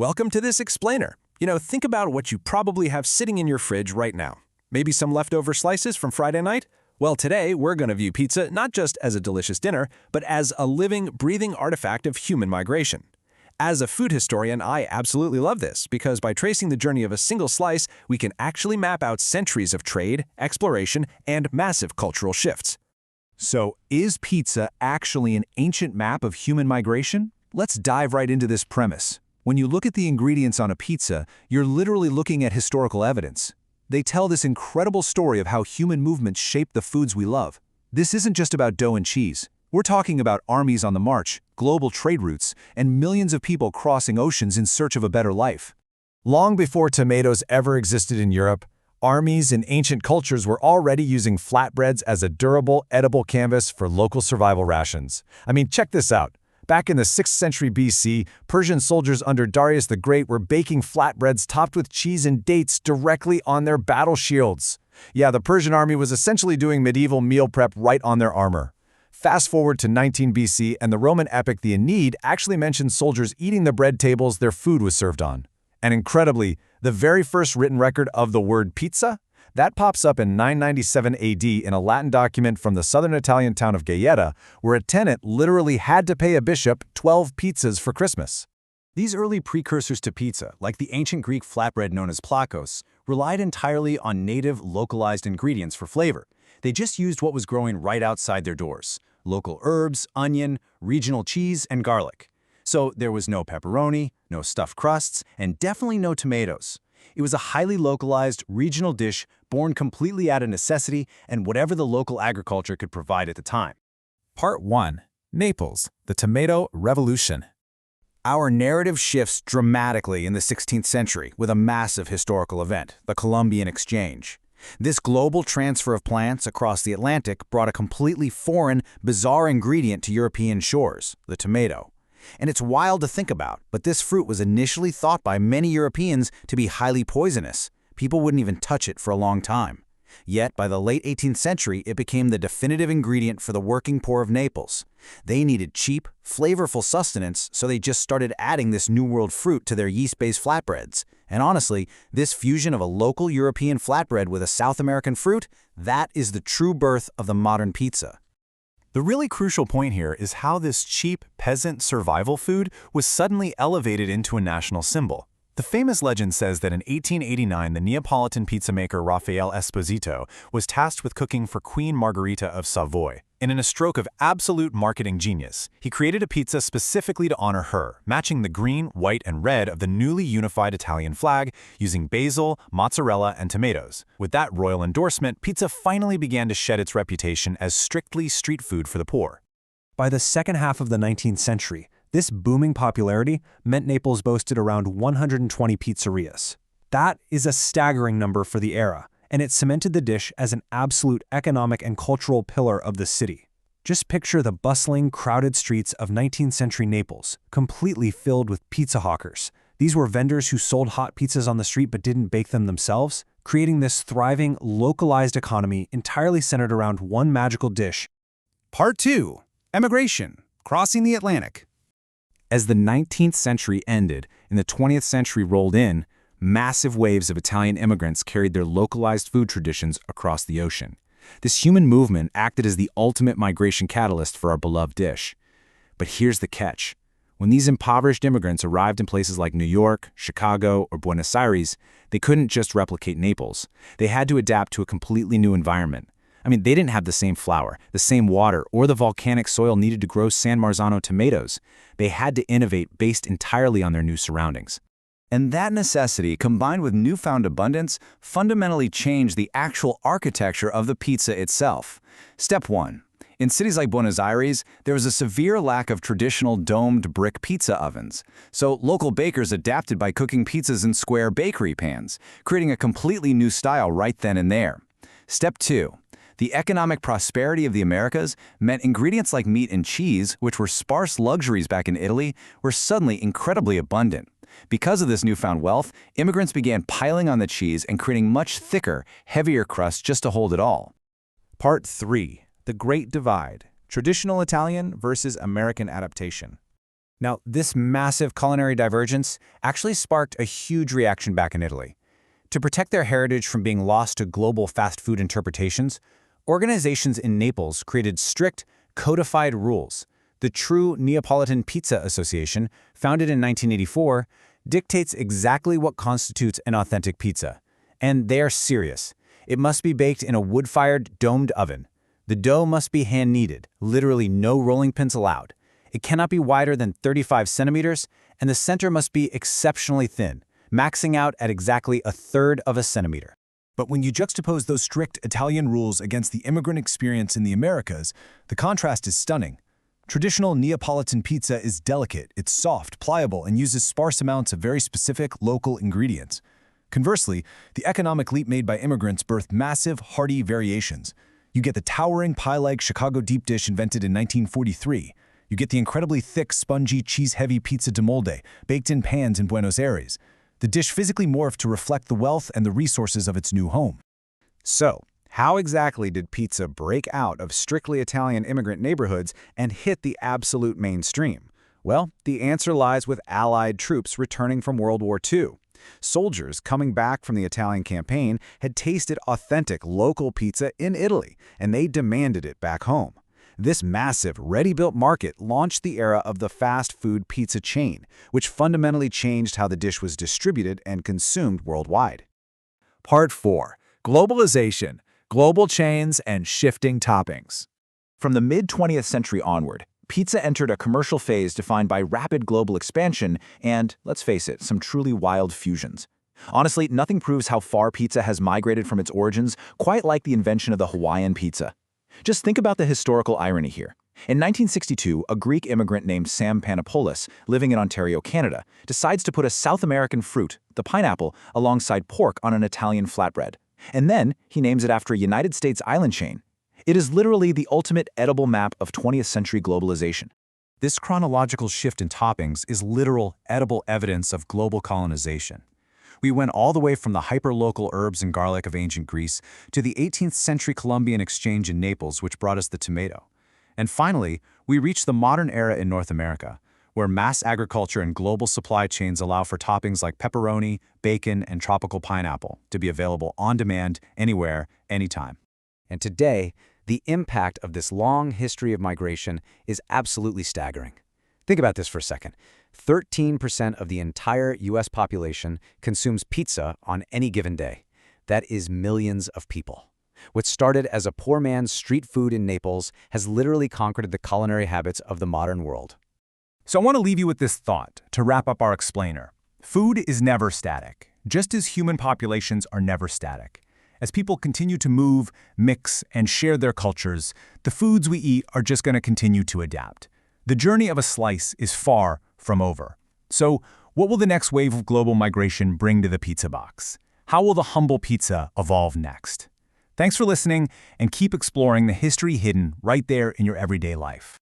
Welcome to this explainer. Think about what you probably have sitting in your fridge right now. Maybe some leftover slices from Friday night? Well, today we're going to view pizza not just as a delicious dinner, but as a living, breathing artifact of human migration. As a food historian, I absolutely love this because by tracing the journey of a single slice, we can actually map out centuries of trade, exploration, and massive cultural shifts. So, is pizza actually an ancient map of human migration? Let's dive right into this premise. When you look at the ingredients on a pizza, you're literally looking at historical evidence. They tell this incredible story of how human movements shaped the foods we love. This isn't just about dough and cheese. We're talking about armies on the march, global trade routes, and millions of people crossing oceans in search of a better life. Long before tomatoes ever existed in Europe, armies in ancient cultures were already using flatbreads as a durable, edible canvas for local survival rations. Check this out. Back in the 6th century BC, Persian soldiers under Darius the Great were baking flatbreads topped with cheese and dates directly on their battle shields. Yeah, the Persian army was essentially doing medieval meal prep right on their armor. Fast forward to 19 BC, and the Roman epic The Aeneid actually mentions soldiers eating the bread tables their food was served on. And incredibly, the very first written record of the word pizza? That pops up in 997 AD in a Latin document from the southern Italian town of Gaeta, where a tenant literally had to pay a bishop 12 pizzas for Christmas. These early precursors to pizza, like the ancient Greek flatbread known as plakos, relied entirely on native, localized ingredients for flavor. They just used what was growing right outside their doors: local herbs, onion, regional cheese, and garlic. So there was no pepperoni, no stuffed crusts, and definitely no tomatoes. It was a highly localized, regional dish born completely out of necessity and whatever the local agriculture could provide at the time. Part 1. Naples, the Tomato Revolution. Our narrative shifts dramatically in the 16th century with a massive historical event, the Columbian Exchange. This global transfer of plants across the Atlantic brought a completely foreign, bizarre ingredient to European shores, the tomato. And it's wild to think about, but this fruit was initially thought by many Europeans to be highly poisonous. People wouldn't even touch it for a long time. Yet, by the late 18th century, it became the definitive ingredient for the working poor of Naples. They needed cheap, flavorful sustenance, so they just started adding this New World fruit to their yeast-based flatbreads. And honestly, this fusion of a local European flatbread with a South American fruit, that is the true birth of the modern pizza. The really crucial point here is how this cheap, peasant survival food was suddenly elevated into a national symbol. The famous legend says that in 1889, the Neapolitan pizza maker Raffaele Esposito was tasked with cooking for Queen Margherita of Savoy. And in a stroke of absolute marketing genius, he created a pizza specifically to honor her, matching the green, white, and red of the newly unified Italian flag, using basil, mozzarella, and tomatoes. With that royal endorsement, pizza finally began to shed its reputation as strictly street food for the poor. By the second half of the 19th century, this booming popularity meant Naples boasted around 120 pizzerias. That is a staggering number for the era, and it cemented the dish as an absolute economic and cultural pillar of the city. Just picture the bustling, crowded streets of 19th century Naples, completely filled with pizza hawkers. These were vendors who sold hot pizzas on the street but didn't bake them themselves, creating this thriving, localized economy entirely centered around one magical dish. Part 2. Emigration, crossing the Atlantic. As the 19th century ended and the 20th century rolled in, massive waves of Italian immigrants carried their localized food traditions across the ocean. This human movement acted as the ultimate migration catalyst for our beloved dish. But here's the catch. When these impoverished immigrants arrived in places like New York, Chicago, or Buenos Aires, they couldn't just replicate Naples. They had to adapt to a completely new environment. They didn't have the same flour, the same water, or the volcanic soil needed to grow San Marzano tomatoes. They had to innovate based entirely on their new surroundings. And that necessity, combined with newfound abundance, fundamentally changed the actual architecture of the pizza itself. Step 1. In cities like Buenos Aires, there was a severe lack of traditional domed brick pizza ovens. So local bakers adapted by cooking pizzas in square bakery pans, creating a completely new style right then and there. Step 2. The economic prosperity of the Americas meant ingredients like meat and cheese, which were sparse luxuries back in Italy, were suddenly incredibly abundant. Because of this newfound wealth, immigrants began piling on the cheese and creating much thicker, heavier crusts just to hold it all. Part 3. The Great Divide, Traditional Italian versus American Adaptation. Now, this massive culinary divergence actually sparked a huge reaction back in Italy. To protect their heritage from being lost to global fast food interpretations, organizations in Naples created strict, codified rules. The True Neapolitan Pizza Association, founded in 1984, dictates exactly what constitutes an authentic pizza. And they are serious. It must be baked in a wood-fired, domed oven. The dough must be hand-kneaded, literally no rolling pins allowed. It cannot be wider than 35 centimeters, and the center must be exceptionally thin, maxing out at exactly 1/3 of a centimeter. But when you juxtapose those strict Italian rules against the immigrant experience in the Americas, the contrast is stunning. Traditional Neapolitan pizza is delicate, it's soft, pliable, and uses sparse amounts of very specific local ingredients. Conversely, the economic leap made by immigrants birthed massive, hearty variations. You get the towering pie-like Chicago deep dish invented in 1943. You get the incredibly thick, spongy, cheese-heavy pizza de molde, baked in pans in Buenos Aires. The dish physically morphed to reflect the wealth and the resources of its new home. So, how exactly did pizza break out of strictly Italian immigrant neighborhoods and hit the absolute mainstream? Well, the answer lies with Allied troops returning from World War II. Soldiers coming back from the Italian campaign had tasted authentic local pizza in Italy, and they demanded it back home. This massive, ready-built market launched the era of the fast food pizza chain, which fundamentally changed how the dish was distributed and consumed worldwide. Part 4. Globalization, global chains, and shifting toppings. From the mid-20th century onward, pizza entered a commercial phase defined by rapid global expansion and, let's face it, some truly wild fusions. Honestly, nothing proves how far pizza has migrated from its origins quite like the invention of the Hawaiian pizza. Just think about the historical irony here. In 1962, a Greek immigrant named Sam Panopoulos, living in Ontario, Canada, decides to put a South American fruit, the pineapple, alongside pork on an Italian flatbread. And then he names it after a United States island chain. It is literally the ultimate edible map of 20th century globalization. This chronological shift in toppings is literal, edible evidence of global colonization. We went all the way from the hyper-local herbs and garlic of ancient Greece to the 18th century Columbian exchange in Naples, which brought us the tomato. And finally, we reached the modern era in North America, where mass agriculture and global supply chains allow for toppings like pepperoni, bacon, and tropical pineapple to be available on demand, anywhere, anytime. And today, the impact of this long history of migration is absolutely staggering. Think about this for a second. 13% of the entire U.S. population consumes pizza on any given day. That is millions of people. What started as a poor man's street food in Naples has literally conquered the culinary habits of the modern world. So I want to leave you with this thought to wrap up our explainer. Food is never static, just as human populations are never static. As people continue to move, mix, and share their cultures, the foods we eat are just going to continue to adapt. The journey of a slice is far from over. So, what will the next wave of global migration bring to the pizza box? How will the humble pizza evolve next? Thanks for listening, and keep exploring the history hidden right there in your everyday life.